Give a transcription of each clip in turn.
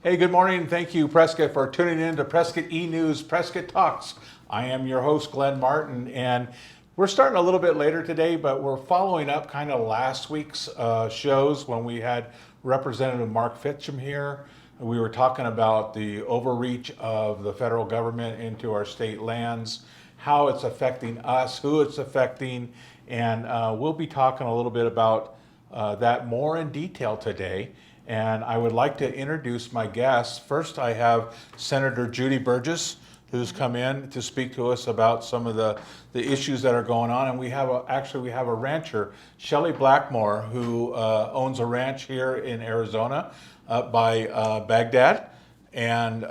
Hey, good morning. Thank you, Prescott, for tuning in to Prescott E-News, Prescott Talks. I am your host, Glenn Martin, and we're starting a little bit later today, but we're following up kind of last week's shows when we had Representative Mark Fitcham here. We were talking about the overreach of the federal government into our state lands, how it's affecting us, who it's affecting, and we'll be talking a little bit about that more in detail today. And I would like to introduce my guests. First, I have Senator Judy Burgess, who's come in to speak to us about some of the issues that are going on. And we have a rancher, Shelly Blackmore, who owns a ranch here in Arizona by Baghdad. And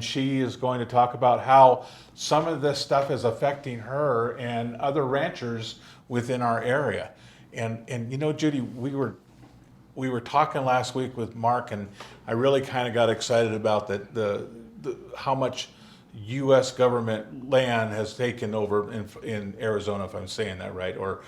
she is going to talk about how some of this stuff is affecting her and other ranchers within our area. And you know, Judy, we were talking last week with Mark, and I really kind of got excited about the how much U.S. government land has taken over in Arizona, if I'm saying that right, or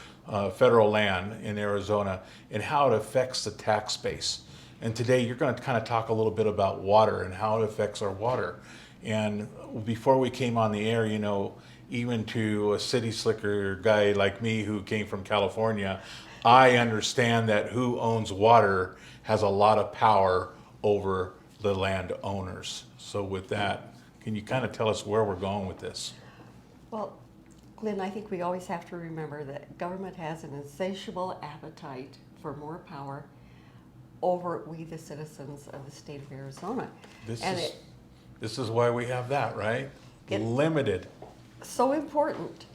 federal land in Arizona, and how it affects the tax base. And today you're going to kind of talk a little bit about water and how it affects our water. And before we came on the air, you know, even to a city slicker guy like me who came from California, I understand that who owns water has a lot of power over the landowners. So with that, can you kind of tell us where we're going with this? Well, Glenn, I think we always have to remember that government has an insatiable appetite for more power over we, the citizens of the state of Arizona. This is why we have that, right? Limited. So important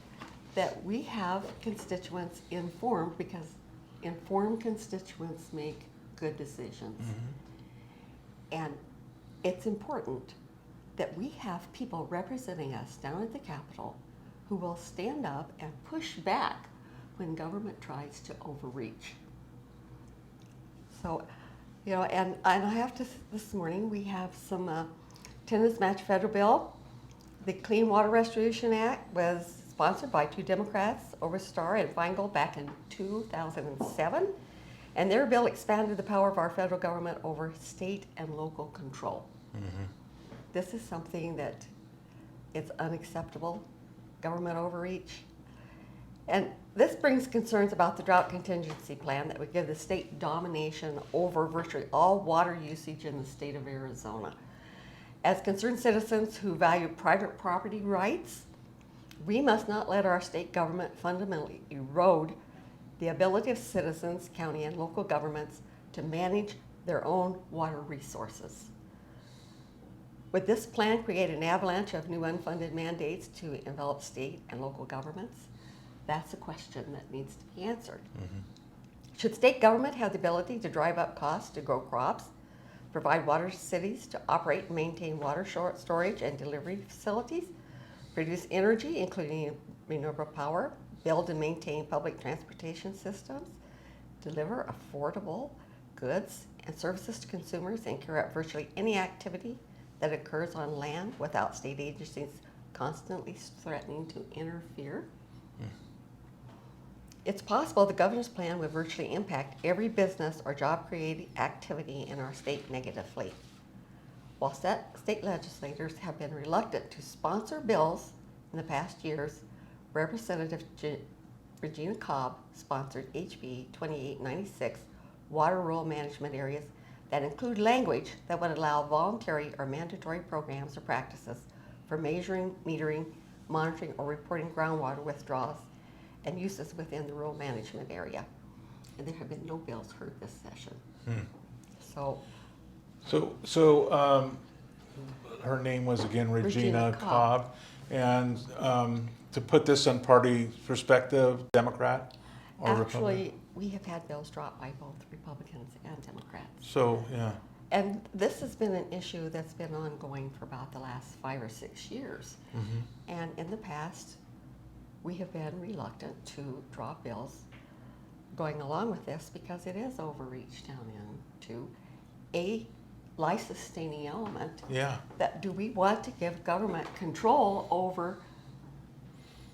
that we have constituents informed, because informed constituents make good decisions. And it's important that we have people representing us down at the Capitol who will stand up and push back when government tries to overreach. So, you know, and I have to, this morning we have some attendance match federal bill. The Clean Water Restoration Act was sponsored by two Democrats, Overstar and Feingold, back in 2007. And their bill expanded the power of our federal government over state and local control. This is something that it's unacceptable, government overreach. And this brings concerns about the drought contingency plan that would give the state domination over virtually all water usage in the state of Arizona. As concerned citizens who value private property rights, we must not let our state government fundamentally erode the ability of citizens, county and local governments to manage their own water resources. Would this plan create an avalanche of new unfunded mandates to envelop state and local governments? That's a question that needs to be answered. Should state government have the ability to drive up costs to grow crops, provide water to cities to operate and maintain water storage and delivery facilities, produce energy, including renewable power, build and maintain public transportation systems, deliver affordable goods and services to consumers, and carry out virtually any activity that occurs on land without state agencies constantly threatening to interfere? It's possible the governor's plan would virtually impact every business or job-creating activity in our state negatively. While state legislators have been reluctant to sponsor bills in the past years, Representative Regina Cobb sponsored HB 2896 water rural management areas that include language that would allow voluntary or mandatory programs or practices for measuring, metering, monitoring, or reporting groundwater withdrawals and uses within the rural management area. And there have been no bills heard this session. So her name was again Regina Cobb. And to put this in party perspective, Democrat or Actually, Republican? we have had bills dropped by both Republicans and Democrats. So, yeah. And this has been an issue that's been ongoing for about the last 5 or 6 years. And in the past, we have been reluctant to drop bills going along with this because it is overreach down into a life-sustaining element. Yeah. That do we want to give government control over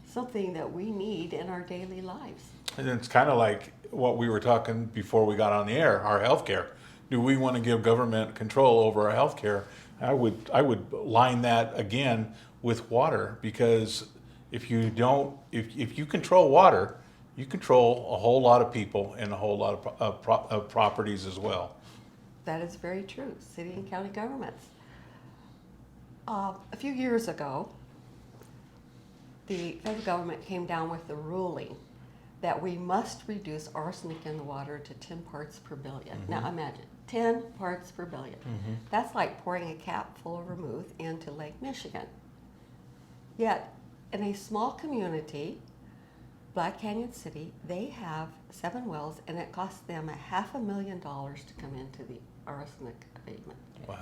something that we need in our daily lives? And it's kind of like what we were talking before we got on the air, our health care. do we want to give government control over our health care? I would line that again with water, because if you don't, if you control water, you control a whole lot of people and a whole lot of properties as well. That is very true, city and county governments. A few years ago, the federal government came down with the ruling that we must reduce arsenic in the water to 10 parts per billion. Now imagine, 10 parts per billion. That's like pouring a cap full of vermouth into Lake Michigan. Yet, in a small community, Black Canyon City, they have 7 wells, and it costs them $500,000 to come into the arsenic abatement. Wow.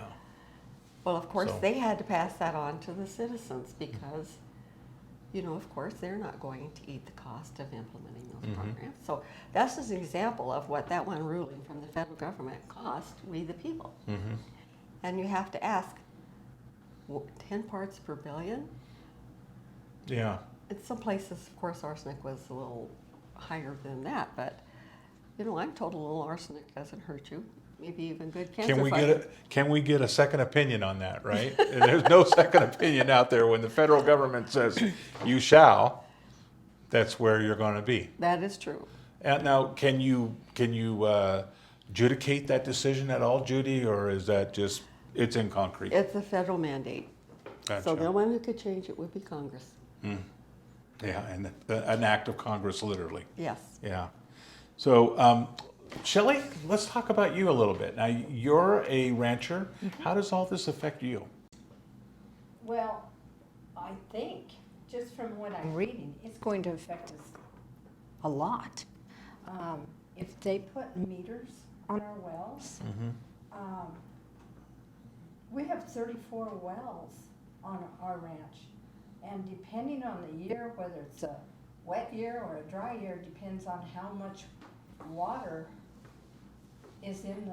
Well, of course, So- they had to pass that on to the citizens because, you know, of course, they're not going to eat the cost of implementing those programs. So that's just an example of what that one ruling from the federal government cost we the people. And you have to ask, 10 parts per billion? Yeah. In some places, of course, arsenic was a little higher than that, but, you know, I'm told a little arsenic doesn't hurt you. Maybe even good cancer. Can we get a second opinion on that, right? And there's no second opinion out there. When the federal government says you shall, that's where you're going to be. That is true. And now, can you adjudicate that decision at all, Judy, or is that just, it's in concrete? It's a federal mandate. Gotcha. So the only one who could change it would be Congress. Yeah, and an act of Congress, literally. Yes. Yeah. So, Shelly, let's talk about you a little bit. Now, you're a rancher. How does all this affect you? Well, I think, just from what I'm reading, it's going to affect us a lot. If they put meters on our wells, we have 34 wells on our ranch. And depending on the year, whether it's a wet year or a dry year, depends on how much water is in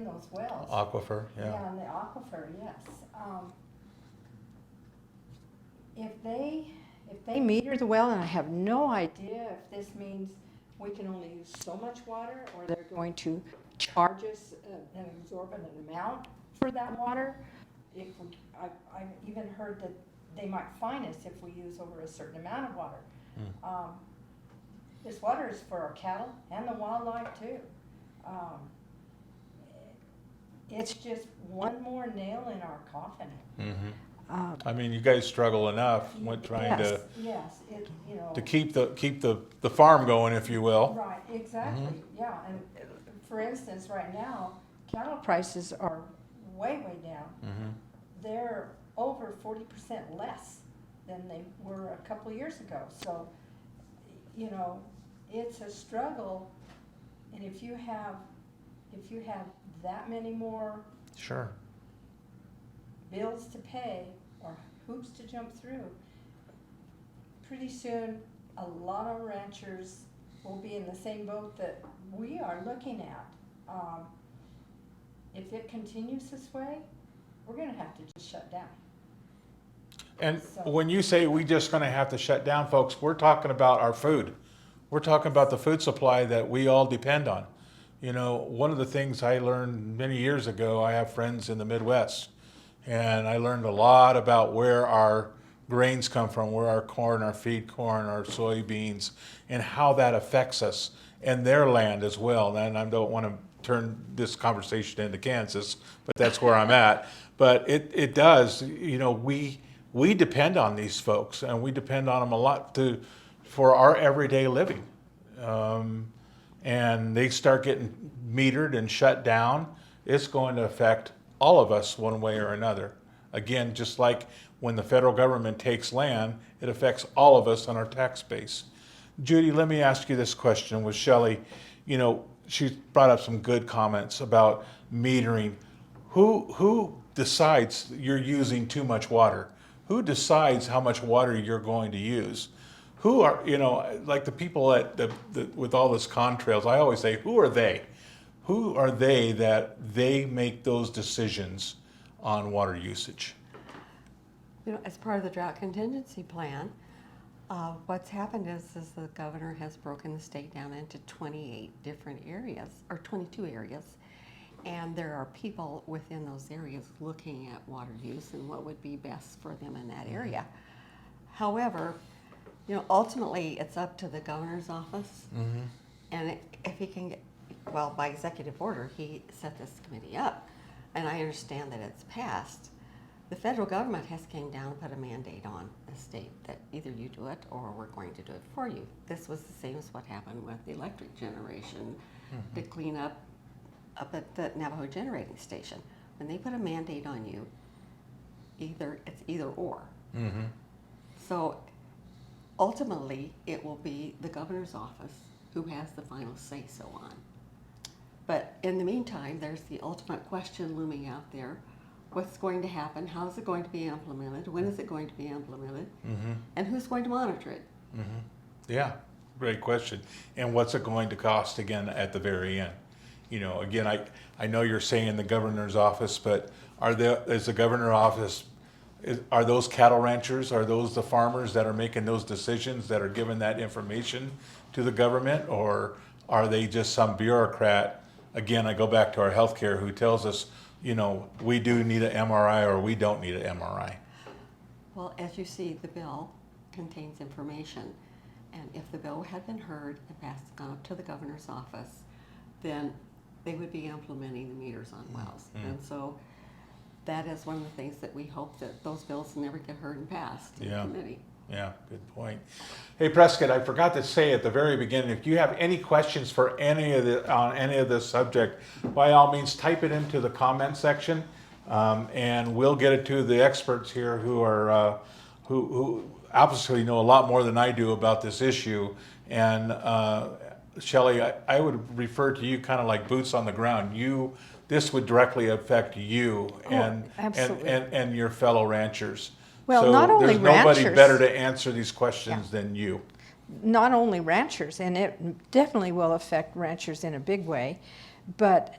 those wells. Aquifer, yeah. Yeah, in the aquifer, yes. If they meter the well, and I have no idea if this means we can only use so much water, or they're going to charge us an exorbitant amount for that water. I've even heard that they might fine us if we use over a certain amount of water. This water is for our cattle and the wildlife too. It's just one more nail in our coffin. I mean, you guys struggle enough when trying Yes, it, you know. to keep the farm going, if you will. Right, exactly, yeah, and for instance, right now, cattle prices are way down. They're over 40% less than they were a couple of years ago, so, you know, it's a struggle, and if you have that many more Sure. bills to pay or hoops to jump through, pretty soon a lot of ranchers will be in the same boat that we are looking at. If it continues this way, we're going to have to just shut down. And So- when you say we just going to have to shut down, folks, we're talking about our food. We're talking about the food supply that we all depend on. You know, one of the things I learned many years ago, I have friends in the Midwest, and I learned a lot about where our grains come from, where our corn, our feed corn, our soybeans, and how that affects us and their land as well. And I don't want to turn this conversation into Kansas, but that's where I'm at. But it does, you know, we depend on these folks, and we depend on them a lot for our everyday living. And they start getting metered and shut down, it's going to affect all of us one way or another. Again, just like when the federal government takes land, it affects all of us on our tax base. Judy, let me ask you this question with Shelly. You know, she brought up some good comments about metering. Who decides you're using too much water? Who decides how much water you're going to use? Who are, you know, like the people at with all this contrails, I always say, who are they? Who are they that they make those decisions on water usage? You know, as part of the drought contingency plan, what's happened is the governor has broken the state down into 28 different areas, or 22 areas, And there are people within those areas looking at water use and what would be best for them in that area. However, ultimately it's up to the governor's office. And if he can get, well, by executive order, he set this committee up, and I understand that it's passed. The federal government has came down and put a mandate on the state that either you do it or we're going to do it for you. This was the same as what happened with the electric generation to clean up at the Navajo generating station. When they put a mandate on you, it's either or. So ultimately, it will be the governor's office who has the final say-so on. But in the meantime, there's the ultimate question looming out there. What's going to happen? How is it going to be implemented? When is it going to be implemented? And who's going to monitor it? Yeah, great question. And what's it going to cost again at the very end? Again, I know you're saying the governor's office, but is the governor's office, are those cattle ranchers, are those the farmers that are making those decisions, that are giving that information to the government, or are they just some bureaucrat? Again, I go back to our healthcare, who tells us, we do need an MRI or we don't need an MRI. Well, as you see, the bill contains information, and if the bill had been heard and passed, gone up to the governor's office, then they would be implementing the meters on wells. And so that is one of the things that we hope that those bills never get heard and passed in committee. Yeah, good point. Hey, Prescott, I forgot to say at the very beginning, if you have any questions on any of this subject, by all means, type it into the comment section, and we'll get it to the experts here who are who obviously know a lot more than I do about this issue. And Shelly, I would refer to you kind of like boots on the ground. This would directly affect you and your fellow ranchers. Well, so not only there's nobody ranchers, better to answer these questions than you. Not only ranchers, and it definitely will affect ranchers in a big way, but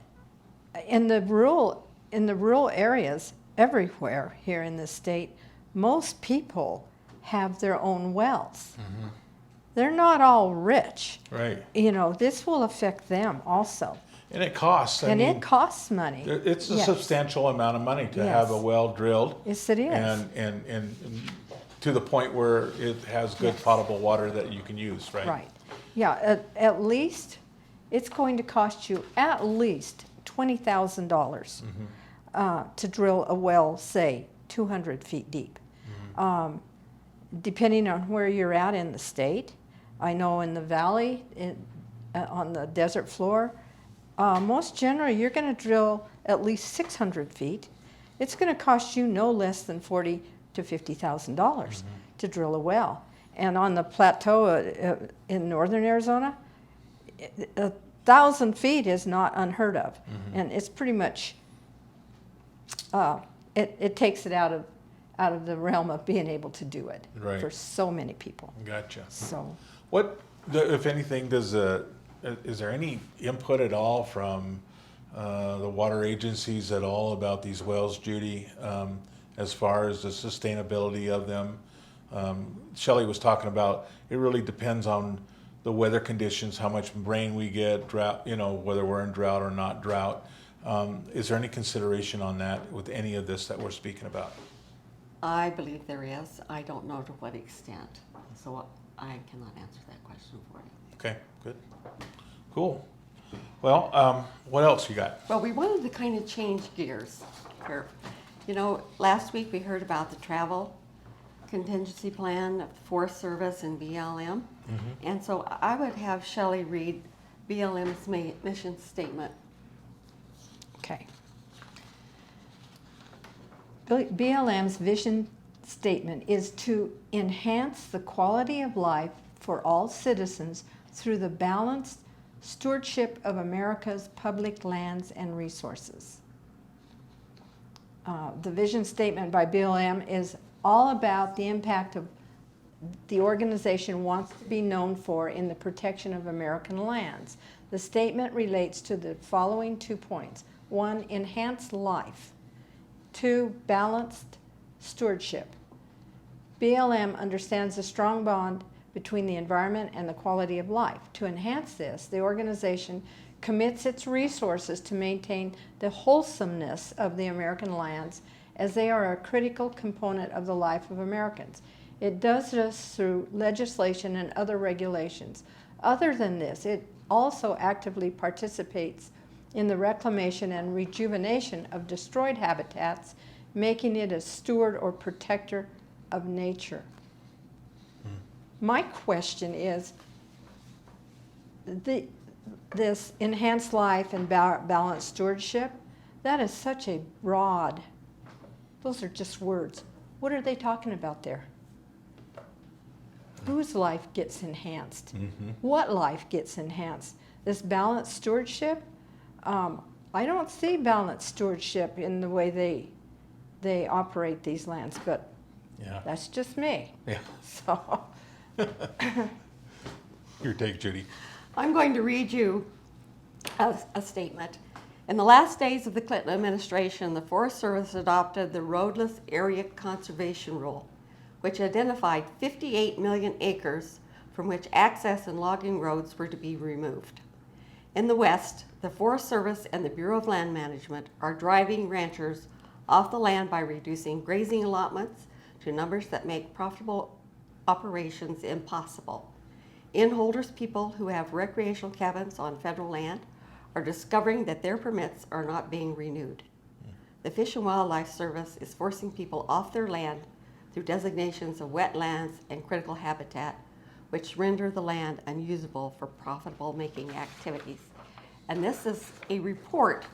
in the rural areas everywhere here in the state, most people have their own wells. They're not all rich. Right. This will affect them also. And it costs. It costs money. It's a substantial amount of money to have a well drilled. Yes, it is. And to the point where it has good potable water that you can use, right? Right. Yeah, at least it's going to cost you at least $20,000 to drill a well, say, 200 feet deep. Depending on where you're at in the state, I know in the valley, on the desert floor, most generally you're going to drill at least 600 feet. It's going to cost you no less than $40,000 to $50,000 to drill a well. And on the plateau in northern Arizona, 1,000 feet is not unheard of. And it's pretty much, it takes it out of the realm of being able to do it for so many people. Gotcha. So, what, if anything, is there any input at all from the water agencies at all about these wells, Judy, as far as the sustainability of them? Shelly was talking about it really depends on the weather conditions, how much rain we get, drought, whether we're in drought or not drought. Is there any consideration on that with any of this that we're speaking about? I believe there is. I don't know to what extent, so I cannot answer that question for you. Okay, good. Cool. Well, what else you got? Well, we wanted to kind of change gears here. Last week we heard about the travel contingency plan of the Forest Service and BLM. And so I would have Shelly read BLM's mission statement. okay. BLM's vision statement is to enhance the quality of life for all citizens through the balanced stewardship of America's public lands and resources. The vision statement by BLM is all about the impact of the organization wants to be known for in the protection of American lands. The statement relates to the following 2 points. 1, enhance life. 2, balanced stewardship. BLM understands the strong bond between the environment and the quality of life. To enhance this, the organization commits its resources to maintain the wholesomeness of the American lands, as they are a critical component of the life of Americans. It does this through legislation and other regulations. Other than this, it also actively participates in the reclamation and rejuvenation of destroyed habitats, making it a steward or protector of nature. My question is, this enhanced life and balanced stewardship, that is such a broad, those are just words. What are they talking about there? Whose life gets enhanced? What life gets enhanced? This balanced stewardship? I don't see balanced stewardship in the way they operate these lands, but Yeah. that's just me. Yeah. So, Your take, Judy. I'm going to read you a statement. In the last days of the Clinton administration, the Forest Service adopted the Roadless Area Conservation Rule, which identified 58 million acres from which access and logging roads were to be removed. In the West, the Forest Service and the Bureau of Land Management are driving ranchers off the land by reducing grazing allotments to numbers that make profitable operations impossible. Inholders people who have recreational cabins on federal land are discovering that their permits are not being renewed. The Fish and Wildlife Service is forcing people off their land through designations of wetlands and critical habitat, which render the land unusable for profitable making activities. And this is a report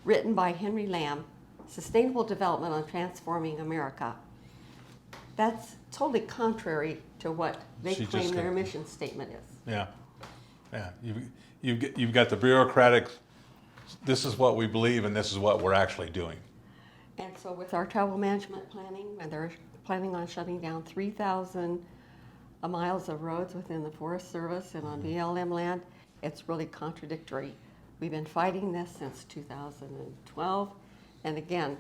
written by Henry Lamb, Sustainable Development on Transforming America. That's totally contrary to what they She claim just their got- mission statement is. Yeah. Yeah. You've got the bureaucratic, this is what we believe and this is what we're actually doing. And so with our travel management planning, and they're planning on shutting down 3,000 miles of roads within the Forest Service and on BLM land, it's really contradictory. We've been fighting this since 2012, and again,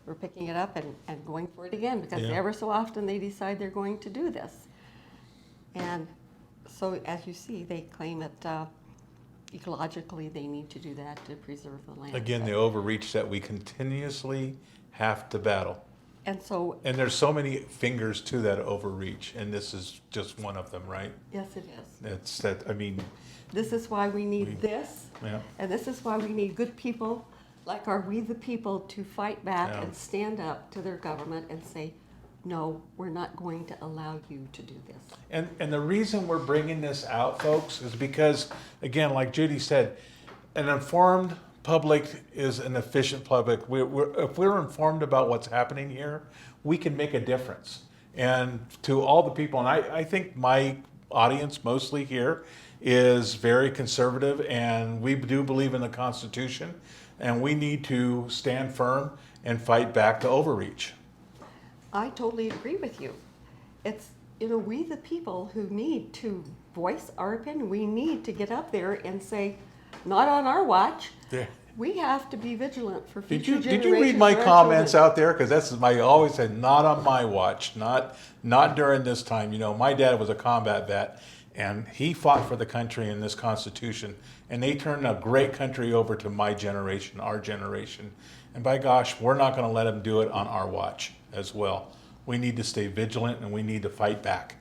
we're picking it up and going for it again, because Yeah. ever so often they decide they're going to do this. And so as you see, they claim that ecologically they need to do that to preserve the land. Again, the overreach that we continuously have to battle. And so, And there's so many fingers to that overreach, and this is just one of them, right? yes, it is. It's that, I mean, This is why we need this. yeah. And this is why we need good people like our We the People to fight back Yeah. and stand up to their government and say, no, we're not going to allow you to do this. And the reason we're bringing this out, folks, is because, again, like Judy said, an informed public is an efficient public. If we're informed about what's happening here, we can make a difference. And to all the people, and I think my audience mostly here is very conservative, and we do believe in the Constitution, and we need to stand firm and fight back the overreach. I totally agree with you. It's, we the people who need to voice our opinion. We need to get up there and say, not on our watch. Yeah. We have to be vigilant for future Did generations. you read my and our comments children. out there? Because that's I always said, not on my watch, not during this time. My dad was a combat vet, and he fought for the country in this Constitution, and they turned a great country over to my generation, our generation. And by gosh, we're not going to let them do it on our watch as well. We need to stay vigilant, and we need to fight back.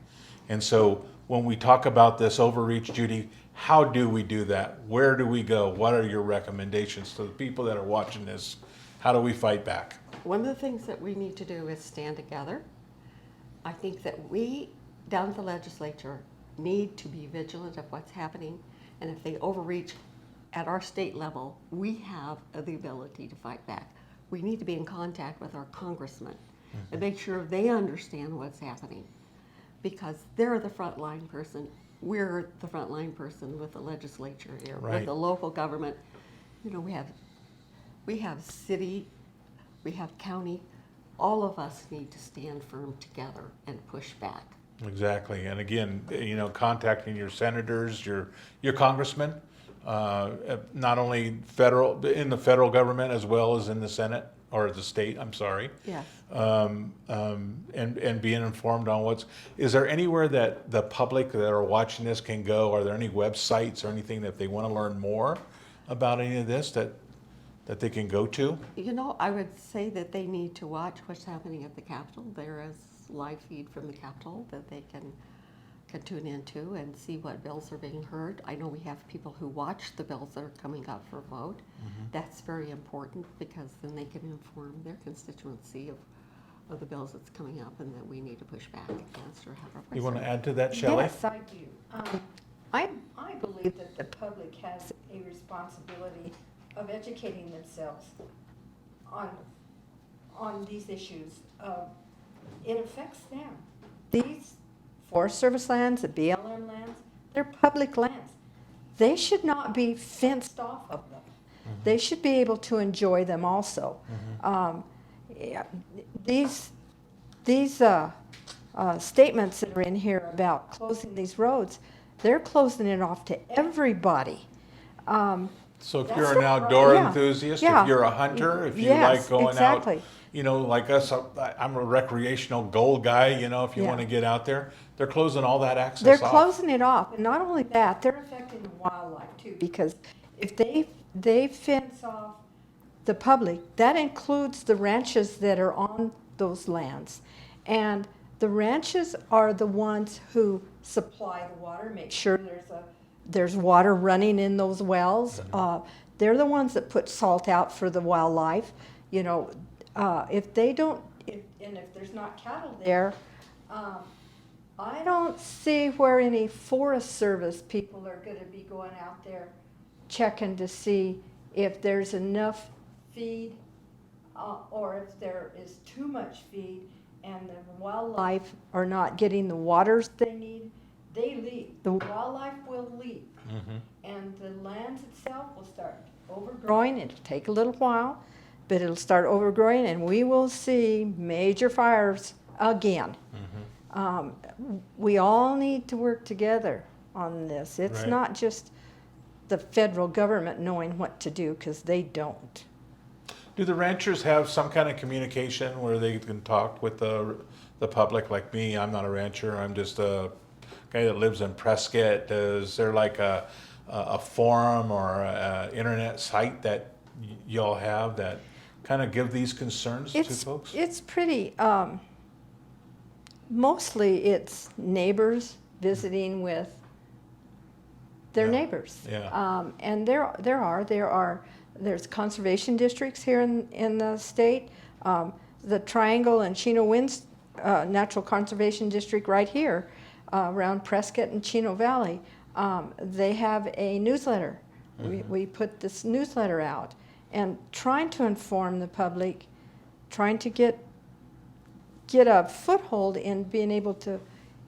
And so when we talk about this overreach, Judy, how do we do that? Where do we go? What are your recommendations to the people that are watching this? How do we fight back? One of the things that we need to do is stand together. I think that we, down at the legislature, need to be vigilant of what's happening. And if they overreach at our state level, we have the ability to fight back. We need to be in contact with our congressmen and make sure they understand what's happening, because they're the frontline person. We're the frontline person with the legislature here, Right. with the local government. We have city, we have county. All of us need to stand firm together and push back. Exactly. And again, contacting your senators, your congressmen, not only in the federal government as well as in the Senate. or the state, I'm sorry. Yes. And being informed on is there anywhere that the public that are watching this can go? Are there any websites or anything that they want to learn more about any of this that they can go to? You know, I would say that they need to watch what's happening at the Capitol. There is live feed from the Capitol that they can tune into and see what bills are being heard. I know we have people who watch the bills that are coming up for vote. That's very important because then they can inform their constituency of the bills that's coming up and that we need to push back against or have our voice You want to heard. add to that, Shelley? Yes, I do. I believe that the public has a responsibility of educating themselves on these issues. It affects them. These Forest Service lands, the BLM lands, they're public lands. They should not be fenced off of them. They should be able to enjoy them also. Yeah, these statements that are in here about closing these roads, they're closing it off to everybody. So if That's you're an not outdoor right. Yeah. enthusiast, Yeah. if you're a hunter, if you Yes, like going exactly. out, you know, like us, I'm a recreational gold guy, you know, if you Yeah. want to get out there, they're closing all that access They're off. closing it off, and not only that, they're affecting the wildlife too, because if they fence off the public, that includes the ranches that are on those lands. And the ranches are the ones who supply the water, make sure there's water running in those wells. They're the ones that put salt out for the wildlife. You know, if there's not cattle there, I don't see where any Forest Service people are going to be going out there checking to see if there's enough feed or if there is too much feed and the wildlife are not getting the waters they need. They leave. The wildlife will leave. And the lands itself will start overgrowing. It'll take a little while, but it'll start overgrowing and we will see major fires again. We all need to work together on this. It's Right. not just the federal government knowing what to do, because they don't. Do the ranchers have some kind of communication where they can talk with the public? Like me, I'm not a rancher. I'm just a guy that lives in Prescott. Is there like a forum or a internet site that y'all have that kind of give these concerns to folks? It's pretty, mostly it's neighbors visiting with their Yeah. neighbors. Yeah. And there's conservation districts here in the state. The Triangle and Chino Winds Natural Conservation District right here around Prescott and Chino Valley. They have a newsletter. We put this newsletter out and trying to inform the public, trying to get a foothold in being able to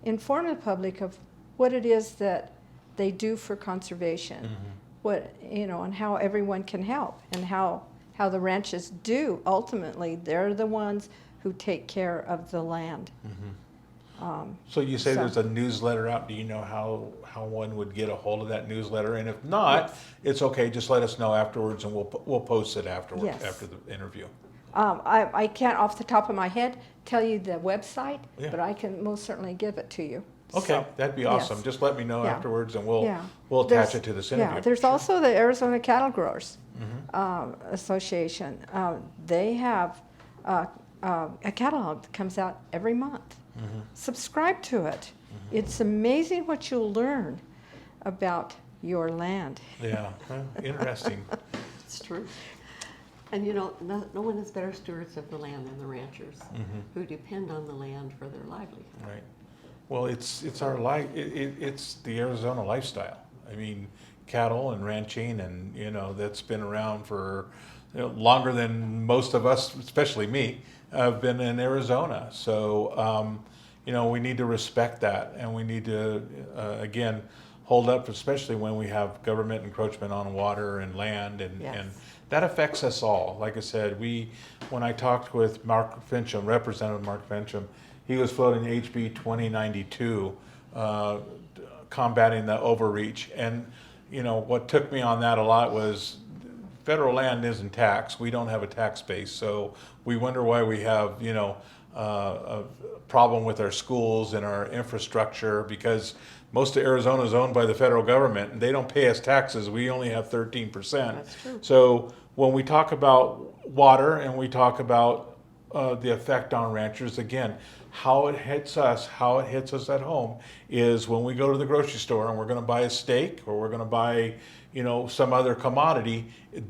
inform the public of what it is that they do for conservation, and how everyone can help, and how the ranches do. Ultimately, they're the ones who take care of the land. So you say there's a newsletter out. Do you know how one would get a hold of that newsletter? And if not, it's okay. Just let us know afterwards, and we'll post it afterwards Yes. after the interview. I can't off the top of my head tell you the website, Yeah. but I can most certainly give it to you. Okay, So, that'd be awesome. yes. Just let me know Yeah. afterwards, and Yeah. we'll attach There's- it to this interview. Yeah, there's also the Arizona Cattle Growers Association. They have a catalog that comes out every month. Subscribe to it. It's amazing what you'll learn about your land. Yeah, interesting. It's true. And no one is better stewards of the land than the ranchers who depend on the land for their livelihood. Right. Well, it's our life. It's the Arizona lifestyle. I mean, cattle and ranching, and that's been around for longer than most of us, especially me, have been in Arizona. So we need to respect that, and we need to again hold up, especially when we have government encroachment on water and land, and that affects us all. Like I said, when I talked with Mark Fincham, Representative Mark Fincham, he was floating HB 2092, combating the overreach. And what took me on that a lot was federal land isn't taxed. We don't have a tax base, so we wonder why we have, a problem with our schools and our infrastructure, because most of Arizona is owned by the federal government and they don't pay us taxes. We only have 13%. That's true. So when we talk about water and we talk about the effect on ranchers, again, how it hits us at home is when we go to the grocery store and we're going to buy a steak or we're going to buy, some other commodity,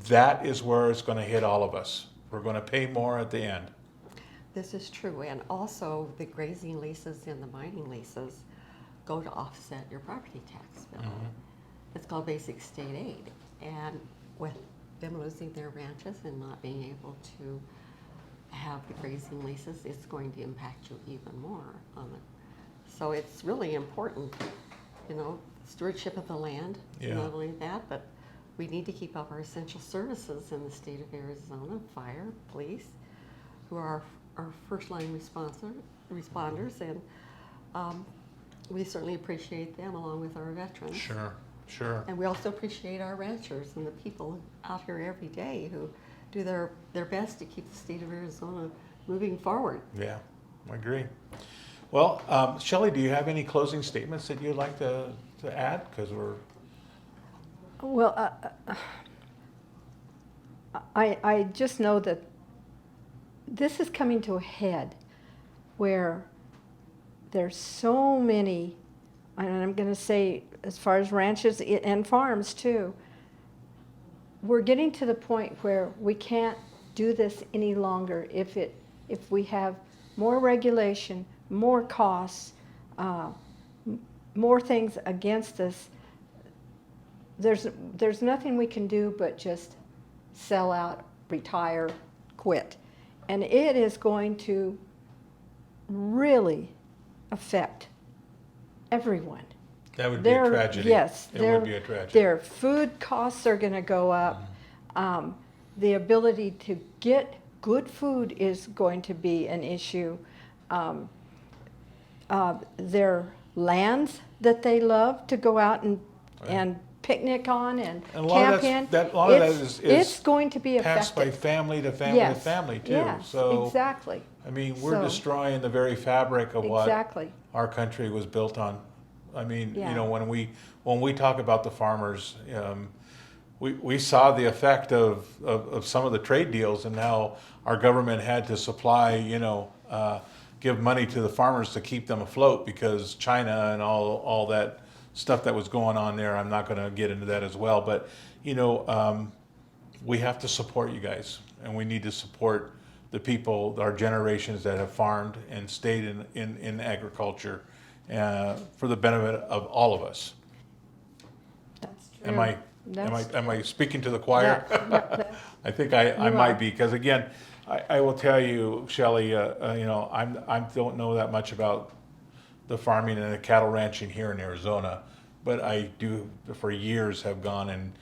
that is where it's going to hit all of us. We're going to pay more at the end. This is true, and also the grazing leases and the mining leases go to offset your property tax bill. It's called basic state aid, and with them losing their ranches and not being able to have the grazing leases, it's going to impact you even more on it. So it's really important, stewardship of the land. Yeah. Not only that, but we need to keep up our essential services in the state of Arizona, fire, police, who are our first line responders, and we certainly appreciate them along with our veterans. Sure. And we also appreciate our ranchers and the people out here every day who do their best to keep the state of Arizona moving forward. Yeah, I agree. Well, Shelly, do you have any closing statements that you'd like to add? Because we're... Well, I just know that this is coming to a head where there's so many, and I'm going to say as far as ranches and farms too, we're getting to the point where we can't do this any longer if we have more regulation, more costs, more things against us. There's nothing we can do but just sell out, retire, quit. And it is going to really affect everyone. That would be a tragedy. Yes. It would be a tragedy. Their food costs are going to go up. The ability to get good food is going to be an issue. Their lands that they love to go out and picnic on and camp in. A lot of that is it's going to be passed affected. by family to family to family too. Yes, so exactly. I mean, we're So- destroying the very fabric of what Exactly. our country was built on. I mean, Yeah. when we talk about the farmers, we saw the effect of some of the trade deals and how our government had to supply, give money to the farmers to keep them afloat because China and all that stuff that was going on there. I'm not going to get into that as well, but we have to support you guys, and we need to support the people, our generations that have farmed and stayed in agriculture for the benefit of all of us. That's true. Am I speaking to the choir? That- I think I You might are. be, because again, I will tell you, Shelly, I don't know that much about the farming and the cattle ranching here in Arizona, but I do for years have gone and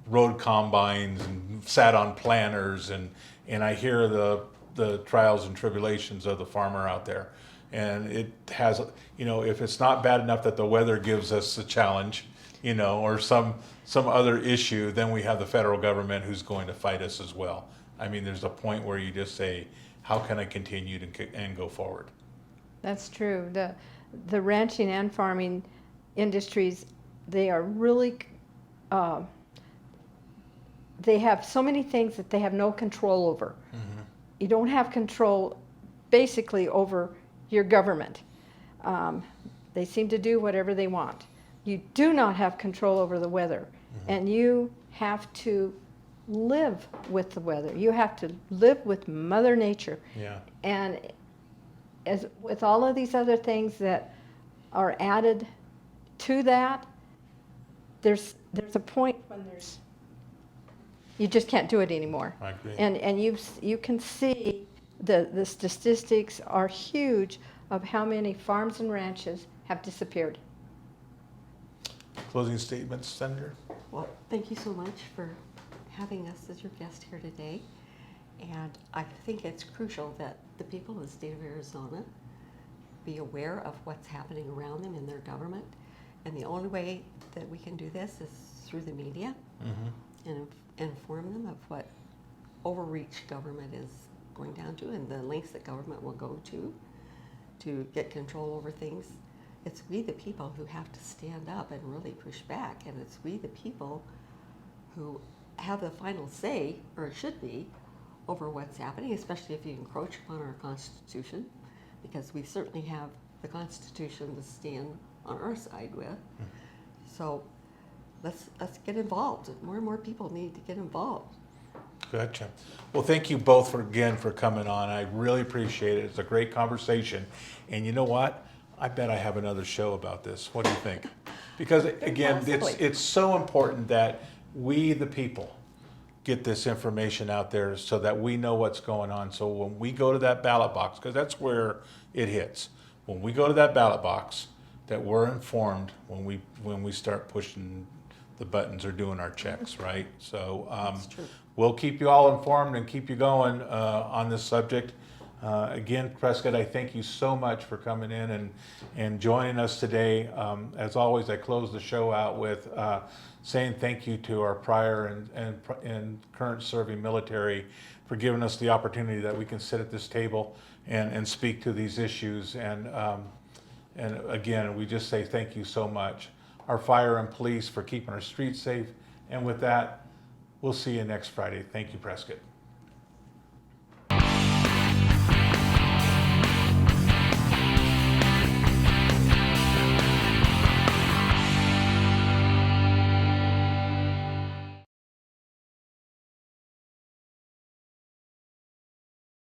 rode combines and sat on planters and I hear the trials and tribulations of the farmer out there. And it has, if it's not bad enough that the weather gives us a challenge, or some other issue, then we have the federal government who's going to fight us as well. I mean, there's a point where you just say, how can I continue and go forward? That's true. The ranching and farming industries, they are really, they have so many things that they have no control over. Mm-hmm. You don't have control basically over your government. They seem to do whatever they want. You do not have control over the weather, and you have to live with the weather. You have to live with Mother Nature. Yeah. And as with all of these other things that are added to that, there's a point when you just can't do it anymore. I agree. And you can see the statistics are huge of how many farms and ranches have disappeared. Closing statements, Senator? Well, thank you so much for having us as your guest here today. And I think it's crucial that the people of the state of Arizona be aware of what's happening around them in their government. And the only way that we can do this is through the media. Mm-hmm. and inform them of what overreach government is going down to and the lengths that government will go to get control over things. It's we the people who have to stand up and really push back, and it's we the people who have the final say, or it should be, over what's happening, especially if you encroach upon our Constitution, because we certainly have the Constitution to stand on our side with. So let's get involved. More and more people need to get involved. Gotcha. Well, thank you both again for coming on. I really appreciate it. It's a great conversation. And you know what? I bet I have another show about this. What do you think? Because again, Possibly. it's so important that we, the people, get this information out there so that we know what's going on. So when we go to that ballot box, because that's where it hits. When we go to that ballot box, that we're informed when we start pushing the buttons or doing our checks, right? So That's true. we'll keep you all informed and keep you going on this subject. Again, Prescott, I thank you so much for coming in and joining us today. As always, I close the show out with saying thank you to our prior and current serving military for giving us the opportunity that we can sit at this table and speak to these issues. And again, we just say thank you so much. Our fire and police for keeping our streets safe. And with that, we'll see you next Friday. Thank you, Prescott.